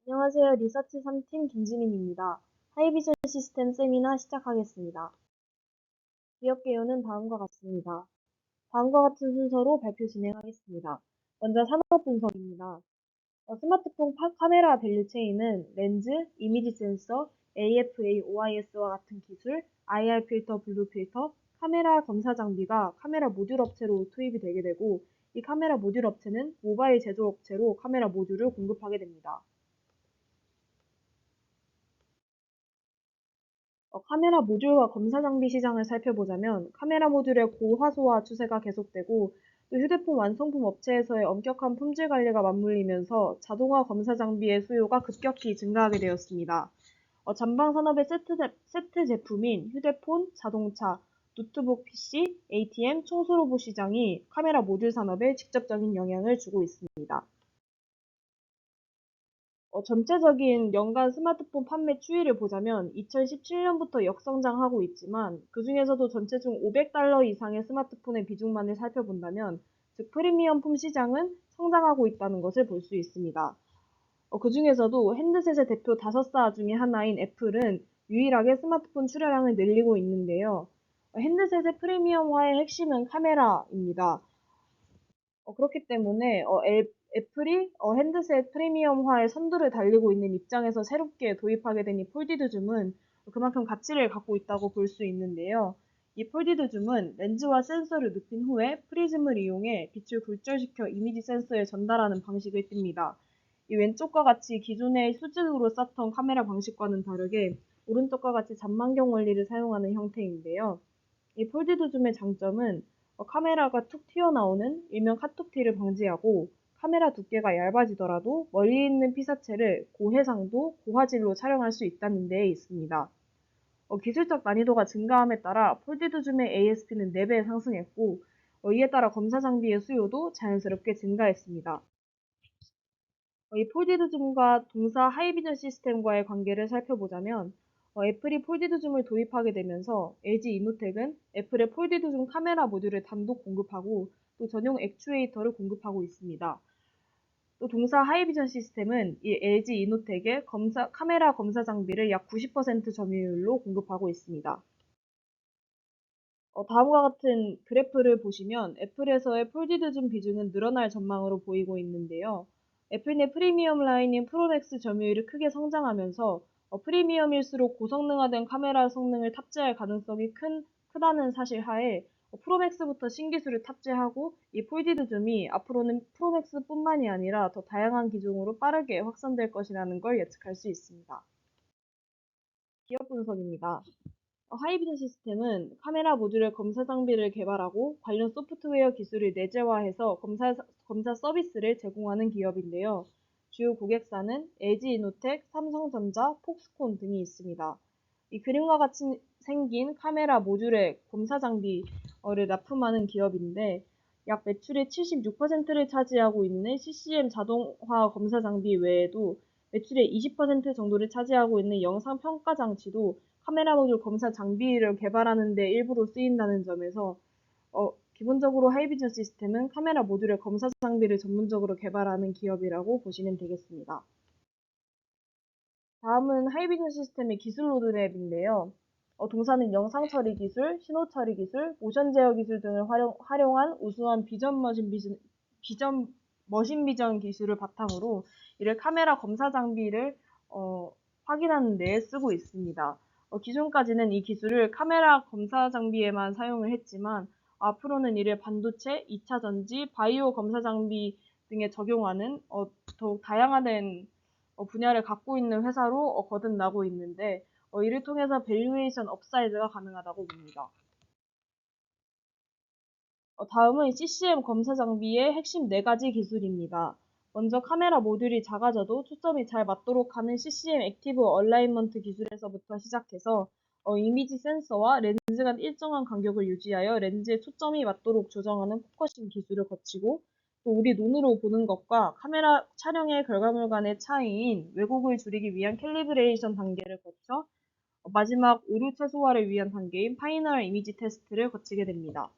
안녕하세요. 리서치 3팀 김지민입니다. 하이비전 시스템 세미나 시작하겠습니다. 기업 개요는 다음과 같습니다. 다음과 같은 순서로 발표 진행하겠습니다. 먼저 산업 분석입니다. 스마트폰 카메라 밸류 체인은 렌즈, 이미지 센서, AFA, OIS와 같은 기술, IR 필터, 블루 필터, 카메라 검사 장비가 카메라 모듈 업체로 투입이 되게 되고, 이 카메라 모듈 업체는 모바일 제조 업체로 카메라 모듈을 공급하게 됩니다. 카메라 모듈과 검사 장비 시장을 살펴보자면 카메라 모듈의 고화소화 추세가 계속되고 또 휴대폰 완성품 업체에서의 엄격한 품질 관리가 맞물리면서 자동화 검사 장비의 수요가 급격히 증가하게 되었습니다. 전방 산업의 세트 제품인 휴대폰, 자동차, 노트북 PC, ATM, 청소 로봇 시장이 카메라 모듈 산업에 직접적인 영향을 주고 있습니다. 전체적인 연간 스마트폰 판매 추이를 보자면 2017년부터 역성장하고 있지만 그중에서도 전체 중 $500 이상의 스마트폰의 비중만을 살펴본다면 즉 프리미엄품 시장은 성장하고 있다는 것을 볼 수 있습니다. 그중에서도 핸드셋의 대표 5사 중에 하나인 애플은 유일하게 스마트폰 출하량을 늘리고 있는데요. 핸드셋의 프리미엄화의 핵심은 카메라입니다. 그렇기 때문에 애플이 핸드셋 프리미엄화의 선두를 달리고 있는 입장에서 새롭게 도입하게 된 이 폴디드 줌은 그만큼 가치를 갖고 있다고 볼 수 있는데요. 이 폴디드 줌은 렌즈와 센서를 눕힌 후에 프리즘을 이용해 빛을 굴절시켜 이미지 센서에 전달하는 방식을 띱니다. 이 왼쪽과 같이 기존의 수직으로 쌓던 카메라 방식과는 다르게 오른쪽과 같이 잔망경 원리를 사용하는 형태인데요. 이 폴디드 줌의 장점은 카메라가 툭 튀어나오는 일명 카툭튀를 방지하고 카메라 두께가 얇아지더라도 멀리 있는 피사체를 고해상도, 고화질로 촬영할 수 있다는 데에 있습니다. 기술적 난이도가 증가함에 따라 폴디드 줌의 ASP는 4배 상승했고 이에 따라 검사 장비의 수요도 자연스럽게 증가했습니다. 이 폴디드 줌과 동사 하이비전 시스템과의 관계를 살펴보자면 애플이 폴디드 줌을 도입하게 되면서 LG 이노텍은 애플의 폴디드 줌 카메라 모듈을 단독 공급하고 또 전용 액추에이터를 공급하고 있습니다. 또 동사 하이비전 시스템은 이 LG 이노텍의 카메라 검사 장비를 약 90% 점유율로 공급하고 있습니다. 다음과 같은 그래프를 보시면 애플에서의 폴디드 줌 비중은 늘어날 전망으로 보이고 있는데요. 애플 내 프리미엄 라인인 프로맥스 점유율이 크게 성장하면서 프리미엄일수록 고성능화된 카메라 성능을 탑재할 가능성이 크다는 사실 하에 프로맥스부터 신기술을 탑재하고 이 폴디드 줌이 앞으로는 프로맥스뿐만이 아니라 더 다양한 기종으로 빠르게 확산될 것이라는 걸 예측할 수 있습니다. 기업 분석입니다. 하이비전 시스템은 카메라 모듈의 검사 장비를 개발하고 관련 소프트웨어 기술을 내재화해서 검사 서비스를 제공하는 기업인데요. 주요 고객사는 LG이노텍, 삼성전자, 폭스콘 등이 있습니다. 이 그림과 같이 생긴 카메라 모듈의 검사 장비를 납품하는 기업인데 약 매출의 76%를 차지하고 있는 CCM 자동화 검사 장비 외에도 매출의 20% 정도를 차지하고 있는 영상 평가 장치도 카메라 모듈 검사 장비를 개발하는 데 일부러 쓰인다는 점에서 기본적으로 하이비전 시스템은 카메라 모듈의 검사 장비를 전문적으로 개발하는 기업이라고 보시면 되겠습니다. 다음은 하이비전 시스템의 기술 로드맵인데요. 동사는 영상 처리 기술, 신호 처리 기술, 모션 제어 기술 등을 활용한 우수한 머신 비전 기술을 바탕으로 이를 카메라 검사 장비를 확인하는 데 쓰고 있습니다. 기존까지는 이 기술을 카메라 검사 장비에만 사용을 했지만 앞으로는 이를 반도체, 2차 전지, 바이오 검사 장비 등에 적용하는 더욱 다양화된 분야를 갖고 있는 회사로 거듭나고 있는데 이를 통해서 밸류에이션 업사이드가 가능하다고 봅니다. 다음은 CCM 검사 장비의 핵심 4가지 기술입니다. 먼저 카메라 모듈이 작아져도 초점이 잘 맞도록 하는 CCM 액티브 얼라인먼트 기술에서부터 시작해서 이미지 센서와 렌즈 간 일정한 간격을 유지하여 렌즈의 초점이 맞도록 조정하는 포커싱 기술을 거치고 또 우리 눈으로 보는 것과 카메라 촬영의 결과물 간의 차이인 왜곡을 줄이기 위한 캘리브레이션 단계를 거쳐 마지막 오류 최소화를 위한 단계인 파이널 이미지 테스트를 거치게 됩니다.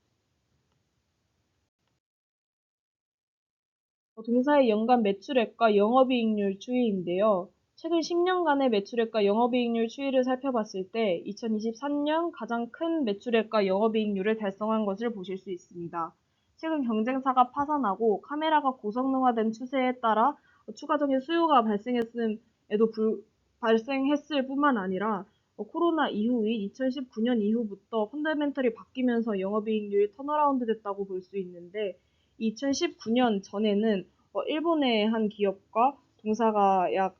동사의 연간 매출액과 영업이익률 추이인데요. 최근 10년간의 매출액과 영업이익률 추이를 살펴봤을 때 2023년 가장 큰 매출액과 영업이익률을 달성한 것을 보실 수 있습니다. 최근 경쟁사가 파산하고 카메라가 고성능화된 추세에 따라 추가적인 수요가 발생했을 뿐만 아니라 코로나 이후인 2019년 이후부터 펀더멘털이 바뀌면서 영업이익률이 턴어라운드 됐다고 볼 수 있는데 2019년 전에는 일본의 한 기업과 동사가 약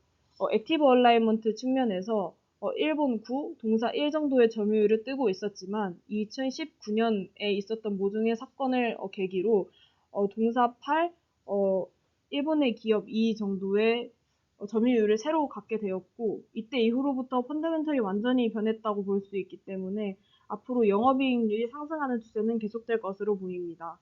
액티브 얼라이먼트 측면에서 일본 9, 동사 1 정도의 점유율을 뜨고 있었지만 2019년에 있었던 모종의 사건을 계기로 동사 8, 일본의 기업 2 정도의 점유율을 새로 갖게 되었고 이때 이후로부터 펀더멘털이 완전히 변했다고 볼 수 있기 때문에 앞으로 영업이익률이 상승하는 추세는 계속될 것으로 보입니다.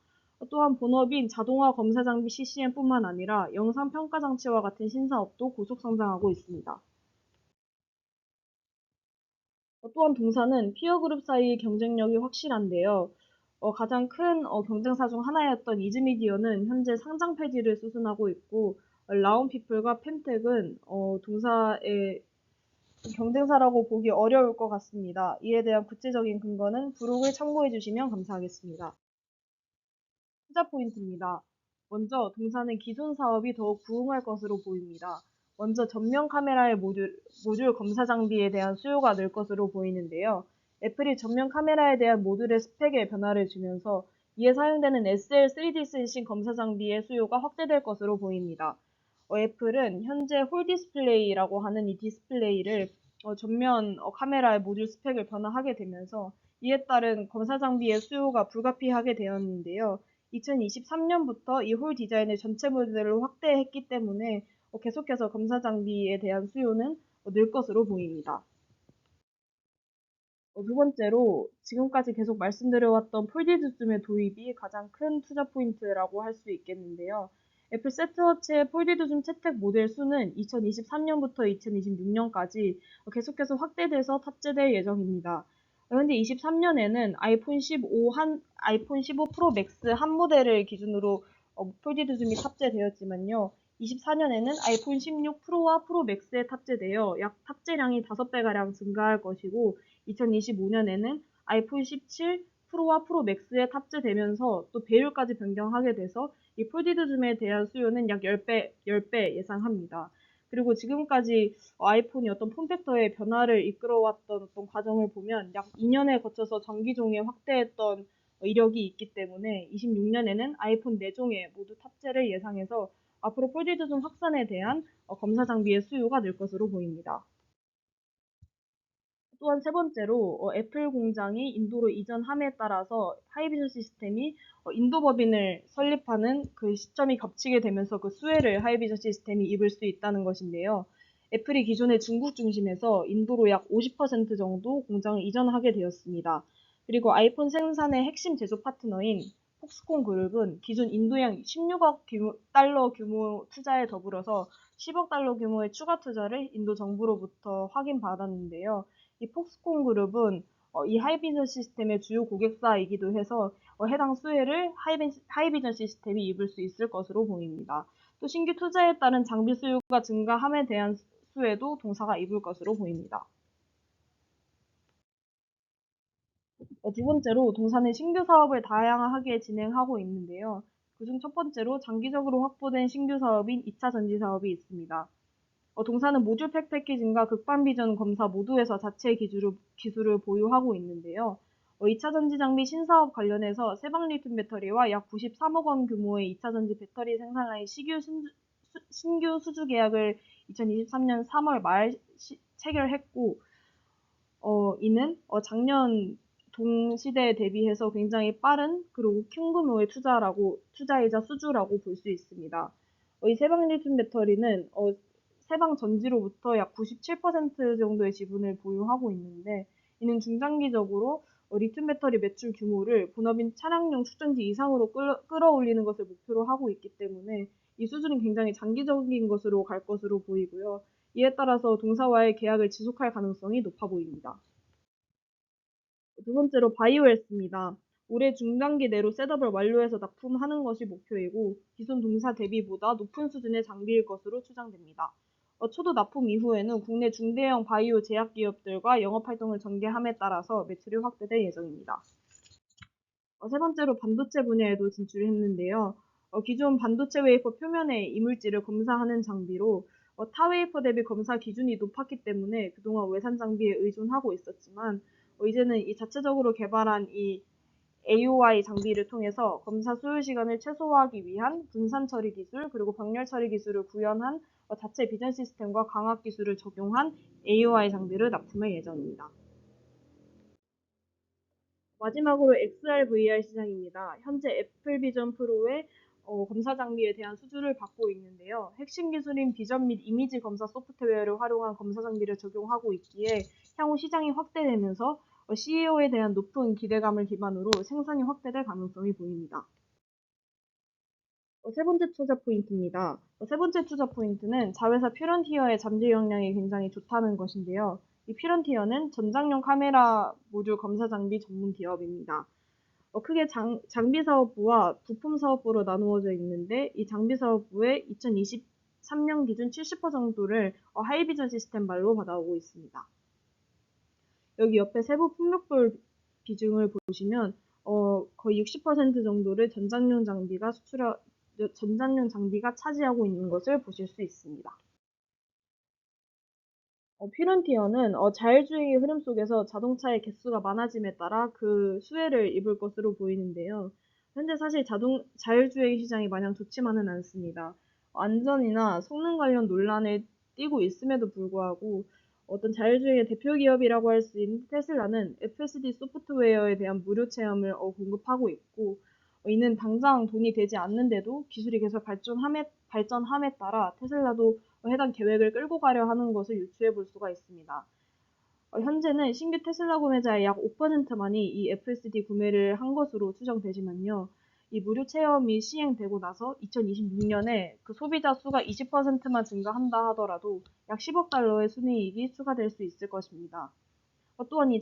또한 본업인 자동화 검사 장비 CCM뿐만 아니라 영상 평가 장치와 같은 신사업도 고속 성장하고 있습니다. 또한 동사는 피어 그룹 사이의 경쟁력이 확실한데요. 가장 큰 경쟁사 중 하나였던 이즈미디어는 현재 상장 폐지를 수순하고 있고 라운피플과 펜텍은 동사의 경쟁사라고 보기 어려울 것 같습니다. 이에 대한 구체적인 근거는 부록을 참고해 주시면 감사하겠습니다. 투자 포인트입니다. 먼저 동사는 기존 사업이 더욱 부흥할 것으로 보입니다. 먼저 전면 카메라의 모듈 검사 장비에 대한 수요가 늘 것으로 보이는데요. 애플이 전면 카메라에 대한 모듈의 스펙에 변화를 주면서 이에 사용되는 SL 3D 센싱 검사 장비의 수요가 확대될 것으로 보입니다. 애플은 현재 홀 디스플레이라고 하는 이 디스플레이를 전면 카메라의 모듈 스펙을 변화하게 되면서 이에 따른 검사 장비의 수요가 불가피하게 되었는데요. 2023년부터 이 홀 디자인을 전체 모델로 확대했기 때문에 계속해서 검사 장비에 대한 수요는 늘 것으로 보입니다. 두 번째로 지금까지 계속 말씀드려왔던 폴디드 줌의 도입이 가장 큰 투자 포인트라고 할 수 있겠는데요. 애플 세트워치의 폴디드 줌 채택 모델 수는 2023년부터 2026년까지 계속해서 확대돼서 탑재될 예정입니다. 현재 23년에는 아이폰 15 프로 맥스 한 모델을 기준으로 폴디드 줌이 탑재되었지만요. 24년에는 아이폰 16 프로와 프로 맥스에 탑재되어 약 탑재량이 5배가량 증가할 것이고 2025년에는 아이폰 17 프로와 프로 맥스에 탑재되면서 또 배율까지 변경하게 돼서 이 폴디드 줌에 대한 수요는 약 10배 예상합니다. 그리고 지금까지 아이폰이 어떤 폼팩터의 변화를 이끌어왔던 어떤 과정을 보면 약 2년에 거쳐서 전기 종에 확대했던 이력이 있기 때문에 26년에는 아이폰 4종에 모두 탑재를 예상해서 앞으로 폴디드 줌 확산에 대한 검사 장비의 수요가 늘 것으로 보입니다. 또한 세 번째로 애플 공장이 인도로 이전함에 따라서 하이비전 시스템이 인도 법인을 설립하는 그 시점이 겹치게 되면서 그 수혜를 하이비전 시스템이 입을 수 있다는 것인데요. 애플이 기존의 중국 중심에서 인도로 약 50% 정도 공장을 이전하게 되었습니다. 그리고 아이폰 생산의 핵심 제조 파트너인 폭스콘 그룹은 기존 인도양 16억 달러 규모 투자에 더불어서 10억 달러 규모의 추가 투자를 인도 정부로부터 확인받았는데요. 이 폭스콘 그룹은 이 하이비전 시스템의 주요 고객사이기도 해서 해당 수혜를 하이비전 시스템이 입을 수 있을 것으로 보입니다. 또 신규 투자에 따른 장비 수요가 증가함에 대한 수혜도 동사가 입을 것으로 보입니다. 두 번째로 동사는 신규 사업을 다양하게 진행하고 있는데요. 그중 첫 번째로 장기적으로 확보된 신규 사업인 2차 전지 사업이 있습니다. 동사는 모듈 팩 패키징과 극반 비전 검사 모두에서 자체 기술을 보유하고 있는데요. 2차 전지 장비 신사업 관련해서 세방 리튬 배터리와 약 93억 원 규모의 2차 전지 배터리 생산 라인 신규 수주 계약을 2023년 3월 말 체결했고, 이는 작년 동시대에 대비해서 굉장히 빠른 그리고 큰 규모의 투자이자 수주라고 볼 수 있습니다. 이 세방 리튬 배터리는 세방 전지로부터 약 97% 정도의 지분을 보유하고 있는데 이는 중장기적으로 리튬 배터리 매출 규모를 본업인 차량용 충전기 이상으로 끌어올리는 것을 목표로 하고 있기 때문에 이 수준은 굉장히 장기적인 것으로 갈 것으로 보이고요. 이에 따라서 동사와의 계약을 지속할 가능성이 높아 보입니다. 두 번째로 바이오헬스입니다. 올해 중장기 내로 셋업을 완료해서 납품하는 것이 목표이고 기존 동사 대비보다 높은 수준의 장비일 것으로 추정됩니다. 초도 납품 이후에는 국내 중대형 바이오 제약 기업들과 영업 활동을 전개함에 따라서 매출이 확대될 예정입니다. 세 번째로 반도체 분야에도 진출했는데요. 기존 반도체 웨이퍼 표면의 이물질을 검사하는 장비로 타 웨이퍼 대비 검사 기준이 높았기 때문에 그동안 외산 장비에 의존하고 있었지만 이제는 이 자체적으로 개발한 이 AOI 장비를 통해서 검사 소요 시간을 최소화하기 위한 분산 처리 기술 그리고 병렬 처리 기술을 구현한 자체 비전 시스템과 광학 기술을 적용한 AOI 장비를 납품할 예정입니다. 마지막으로 XR VR 시장입니다. 현재 애플 비전 프로의 검사 장비에 대한 수주를 받고 있는데요. 핵심 기술인 비전 및 이미지 검사 소프트웨어를 활용한 검사 장비를 적용하고 있기에 향후 시장이 확대되면서 CEO에 대한 높은 기대감을 기반으로 생산이 확대될 가능성이 보입니다. 세 번째 투자 포인트입니다. 세 번째 투자 포인트는 자회사 퓨런티어의 잠재 역량이 굉장히 좋다는 것인데요. 이 퓨런티어는 전장용 카메라 모듈 검사 장비 전문 기업입니다. 크게 장비 사업부와 부품 사업부로 나누어져 있는데 이 장비 사업부의 2023년 기준 70% 정도를 하이비전 시스템발로 받아오고 있습니다. 여기 옆에 세부 폭력별 비중을 보시면 거의 60% 정도를 전장용 장비가 차지하고 있는 것을 보실 수 있습니다. 퓨런티어는 자율주행의 흐름 속에서 자동차의 개수가 많아짐에 따라 그 수혜를 입을 것으로 보이는데요. 현재 사실 자율주행 시장이 마냥 좋지만은 않습니다. 안전이나 성능 관련 논란에 띄고 있음에도 불구하고 어떤 자율주행의 대표 기업이라고 할 수 있는 테슬라는 FSD 소프트웨어에 대한 무료 체험을 공급하고 있고 이는 당장 돈이 되지 않는데도 기술이 계속 발전함에 따라 테슬라도 해당 계획을 끌고 가려 하는 것을 유추해 볼 수가 있습니다. 현재는 신규 테슬라 구매자의 약 5%만이 이 FSD 구매를 한 것으로 추정되지만요. 이 무료 체험이 시행되고 나서 2026년에 그 소비자 수가 20%만 증가한다 하더라도 약 10억 달러의 순이익이 추가될 수 있을 것입니다. 또한 이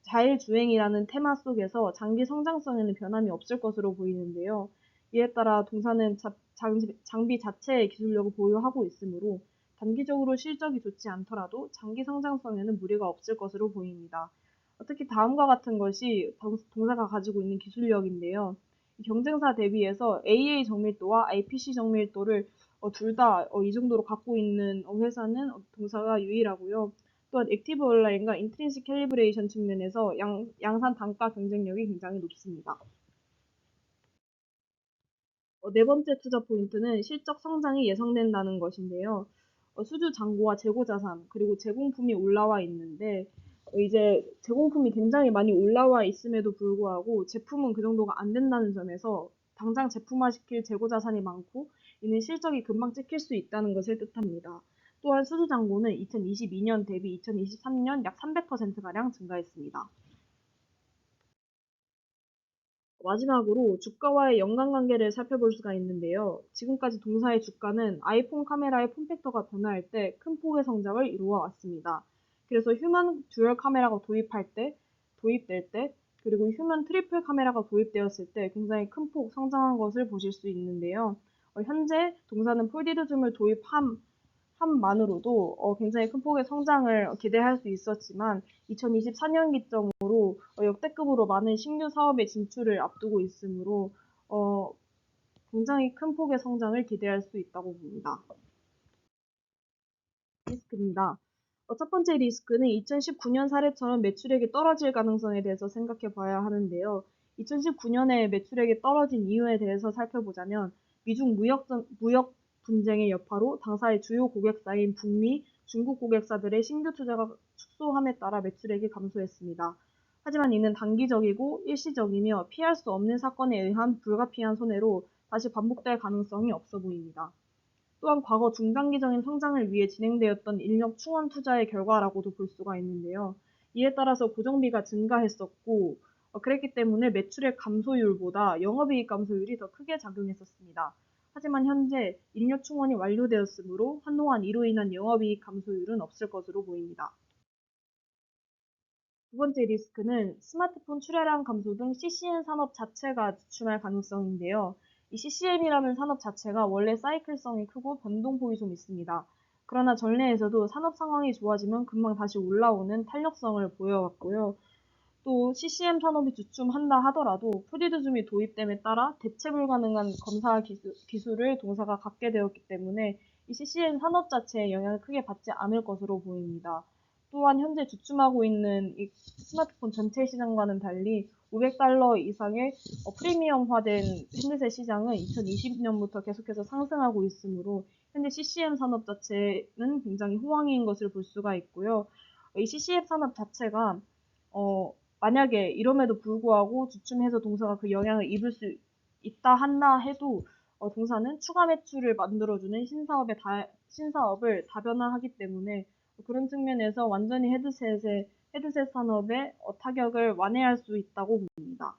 자율주행이라는 테마 속에서 장비 성장성에는 변함이 없을 것으로 보이는데요. 이에 따라 동사는 장비 자체의 기술력을 보유하고 있으므로 단기적으로 실적이 좋지 않더라도 장기 성장성에는 무리가 없을 것으로 보입니다. 특히 다음과 같은 것이 동사가 가지고 있는 기술력인데요. 경쟁사 대비해서 AA 정밀도와 IPC 정밀도를 둘 다 이 정도로 갖고 있는 회사는 동사가 유일하고요. 또한 액티브 얼라인과 인트린식 캘리브레이션 측면에서 양산 단가 경쟁력이 굉장히 높습니다. 네 번째 투자 포인트는 실적 성장이 예상된다는 것인데요. 수주 잔고와 재고 자산 그리고 제공품이 올라와 있는데 이제 제공품이 굉장히 많이 올라와 있음에도 불구하고 제품은 그 정도가 안 된다는 점에서 당장 제품화시킬 재고 자산이 많고 이는 실적이 금방 찍힐 수 있다는 것을 뜻합니다. 또한 수주 잔고는 2022년 대비 2023년 약 300%가량 증가했습니다. 마지막으로 주가와의 연관관계를 살펴볼 수가 있는데요. 지금까지 동사의 주가는 아이폰 카메라의 폼팩터가 변화할 때 큰 폭의 성장을 이루어 왔습니다. 그래서 휴먼 듀얼 카메라가 도입될 때, 그리고 휴먼 트리플 카메라가 도입되었을 때 굉장히 큰 폭 성장한 것을 보실 수 있는데요. 현재 동사는 폴디드 줌을 도입함만으로도 굉장히 큰 폭의 성장을 기대할 수 있었지만 2024년 기점으로 역대급으로 많은 신규 사업의 진출을 앞두고 있으므로 굉장히 큰 폭의 성장을 기대할 수 있다고 봅니다. 리스크입니다. 첫 번째 리스크는 2019년 사례처럼 매출액이 떨어질 가능성에 대해서 생각해 봐야 하는데요. 2019년에 매출액이 떨어진 이유에 대해서 살펴보자면 미중 무역 분쟁의 여파로 당사의 주요 고객사인 북미, 중국 고객사들의 신규 투자가 축소함에 따라 매출액이 감소했습니다. 하지만 이는 단기적이고 일시적이며 피할 수 없는 사건에 의한 불가피한 손해로 다시 반복될 가능성이 없어 보입니다. 또한 과거 중장기적인 성장을 위해 진행되었던 인력 충원 투자의 결과라고도 볼 수가 있는데요. 이에 따라서 고정비가 증가했었고, 그랬기 때문에 매출액 감소율보다 영업이익 감소율이 더 크게 작용했었습니다. 하지만 현재 인력 충원이 완료되었으므로 한동안 이로 인한 영업이익 감소율은 없을 것으로 보입니다. 두 번째 리스크는 스마트폰 출하량 감소 등 CCN 산업 자체가 주춤할 가능성인데요. 이 CCM이라는 산업 자체가 원래 사이클성이 크고 변동폭이 좀 있습니다. 그러나 전례에서도 산업 상황이 좋아지면 금방 다시 올라오는 탄력성을 보여왔고요. 또 CCM 산업이 주춤한다 하더라도 프리드줌이 도입됨에 따라 대체 불가능한 검사 기술을 동사가 갖게 되었기 때문에 이 CCM 산업 자체에 영향을 크게 받지 않을 것으로 보입니다. 또한 현재 주춤하고 있는 이 스마트폰 전체 시장과는 달리 500달러 이상의 프리미엄화된 핸드셋 시장은 2020년부터 계속해서 상승하고 있으므로 현재 CCM 산업 자체는 굉장히 호황인 것을 볼 수가 있고요. 이 CCM 산업 자체가 만약에 이럼에도 불구하고 주춤해서 동사가 그 영향을 입을 수 있다 한다 해도 동사는 추가 매출을 만들어주는 신사업을 다변화하기 때문에 그런 측면에서 완전히 헤드셋 산업의 타격을 완화할 수 있다고 봅니다.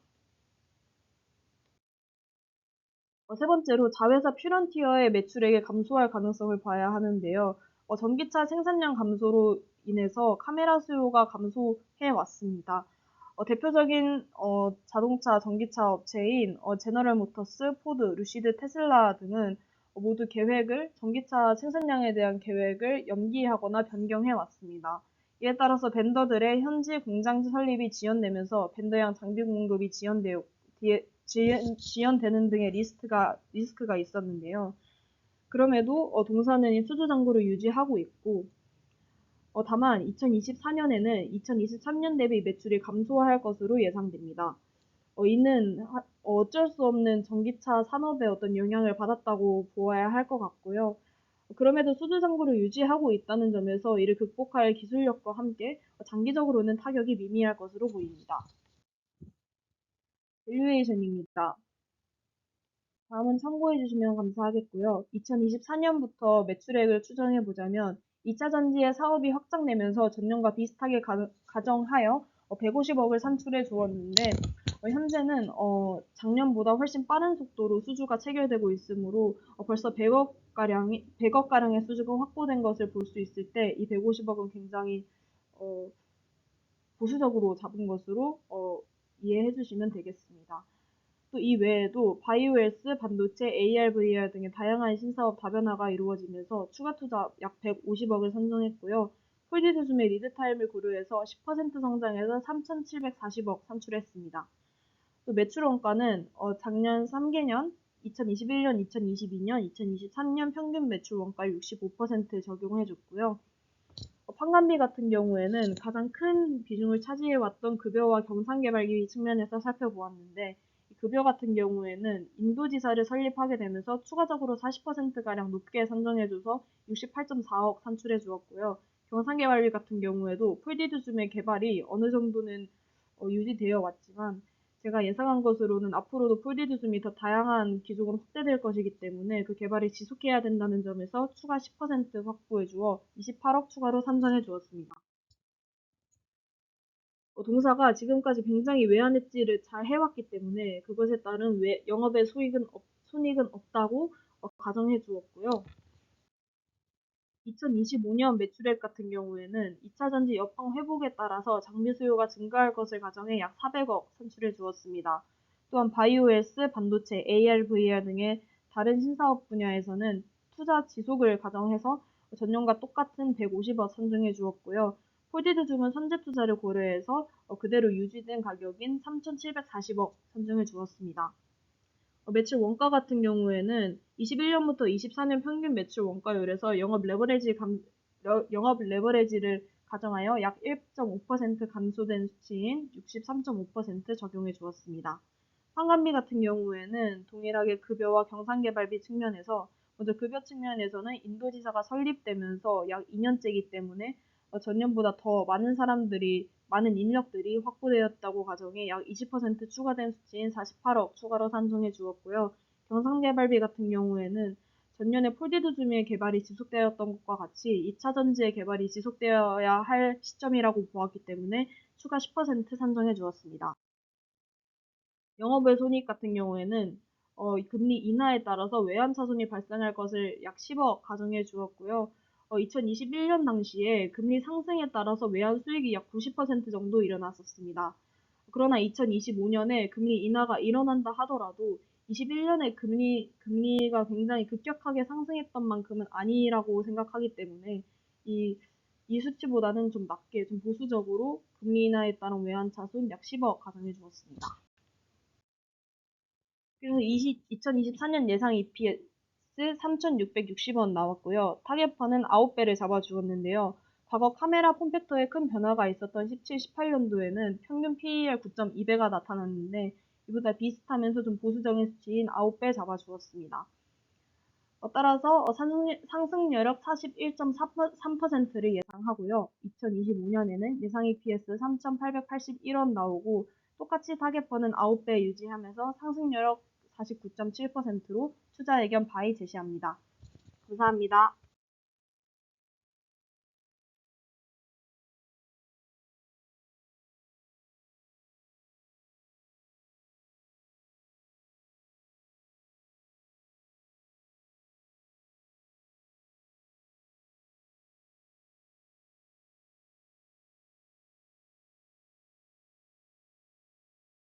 세 번째로 자회사 퓨런티어의 매출액이 감소할 가능성을 봐야 하는데요. 전기차 생산량 감소로 인해서 카메라 수요가 감소해 왔습니다. 대표적인 자동차 전기차 업체인 제너럴 모터스, 포드, 루시드, 테슬라 등은 모두 전기차 생산량에 대한 계획을 연기하거나 변경해 왔습니다. 이에 따라서 벤더들의 현지 공장 설립이 지연되면서 벤더형 장비 공급이 지연되는 등의 리스크가 있었는데요. 그럼에도 동사는 수주 잔고를 유지하고 있고, 다만 2024년에는 2023년 대비 매출이 감소할 것으로 예상됩니다. 이는 어쩔 수 없는 전기차 산업의 어떤 영향을 받았다고 보아야 할 것 같고요. 그럼에도 수주 잔고를 유지하고 있다는 점에서 이를 극복할 기술력과 함께 장기적으로는 타격이 미미할 것으로 보입니다. 밸류에이션입니다. 다음은 참고해 주시면 감사하겠고요. 2024년부터 매출액을 추정해 보자면 2차 전지의 사업이 확장되면서 전년과 비슷하게 가정하여 150억을 산출해 주었는데 현재는 작년보다 훨씬 빠른 속도로 수주가 체결되고 있으므로 벌써 100억가량의 수주가 확보된 것을 볼 수 있을 때 이 150억은 굉장히 보수적으로 잡은 것으로 이해해 주시면 되겠습니다. 또 이 외에도 바이오에스, 반도체, AR, VR 등의 다양한 신사업 다변화가 이루어지면서 추가 투자 약 150억을 산정했고요. 폴디드줌의 리드타임을 고려해서 10% 성장해서 3,740억 산출했습니다. 또 매출 원가는 작년 3개년 2021년, 2022년, 2023년 평균 매출 원가 65% 적용해줬고요. 판관비 같은 경우에는 가장 큰 비중을 차지해왔던 급여와 경상개발비 측면에서 살펴보았는데 급여 같은 경우에는 인도지사를 설립하게 되면서 추가적으로 40%가량 높게 산정해줘서 68.4억 산출해 주었고요. 경상개발비 같은 경우에도 폴디드줌의 개발이 어느 정도는 유지되어 왔지만 제가 예상한 것으로는 앞으로도 폴디드줌이 더 다양한 기종으로 확대될 것이기 때문에 그 개발이 지속해야 된다는 점에서 추가 10% 확보해 주어 28억 추가로 산정해 주었습니다. 동사가 지금까지 굉장히 외환했지를 잘 해왔기 때문에 그것에 따른 영업의 손익은 없다고 가정해 주었고요. 2025년 매출액 같은 경우에는 2차 전지 여팡 회복에 따라서 장비 수요가 증가할 것을 가정해 약 400억 산출해 주었습니다. 또한 바이오에스, 반도체, AR, VR 등의 다른 신사업 분야에서는 투자 지속을 가정해서 전년과 똑같은 150억 산정해 주었고요. 폴디드줌은 선제 투자를 고려해서 그대로 유지된 가격인 3,740억 산정해 주었습니다. 매출 원가 같은 경우에는 21년부터 24년 평균 매출 원가율에서 영업 레버리지를 가정하여 약 1.5% 감소된 수치인 63.5% 적용해 주었습니다. 환관비 같은 경우에는 동일하게 급여와 경상개발비 측면에서 먼저 급여 측면에서는 인도지사가 설립되면서 약 2년째이기 때문에 전년보다 더 많은 인력들이 확보되었다고 가정해 약 20% 추가된 수치인 48억 추가로 산정해 주었고요. 경상개발비 같은 경우에는 전년에 폴디드줌의 개발이 지속되었던 것과 같이 2차 전지의 개발이 지속되어야 할 시점이라고 보았기 때문에 추가 10% 산정해 주었습니다. 영업외 손익 같은 경우에는 금리 인하에 따라서 외환 차손이 발생할 것을 약 10억 가정해 주었고요. 2021년 당시에 금리 상승에 따라서 외환 수익이 약 90% 정도 일어났었습니다. 그러나 2025년에 금리 인하가 일어난다 하더라도 21년에 금리가 굉장히 급격하게 상승했던 만큼은 아니라고 생각하기 때문에 이 수치보다는 좀 낮게, 좀 보수적으로 금리 인하에 따른 외환차손 약 10억 가정해 주었습니다. 그래서 2024년 예상 EPS 3,660원 나왔고요. 타겟판은 9배를 잡아주었는데요. 과거 카메라 폼팩터에 큰 변화가 있었던 17, 18년도에는 평균 PER 9.2배가 나타났는데 이보다 비슷하면서 좀 보수적인 수치인 9배 잡아주었습니다. 따라서 상승여력 41.3%를 예상하고요. 2025년에는 예상 EPS 3,881원 나오고 똑같이 타겟번은 9배 유지하면서 상승여력 49.7%로 투자 의견 바이 제시합니다. 감사합니다.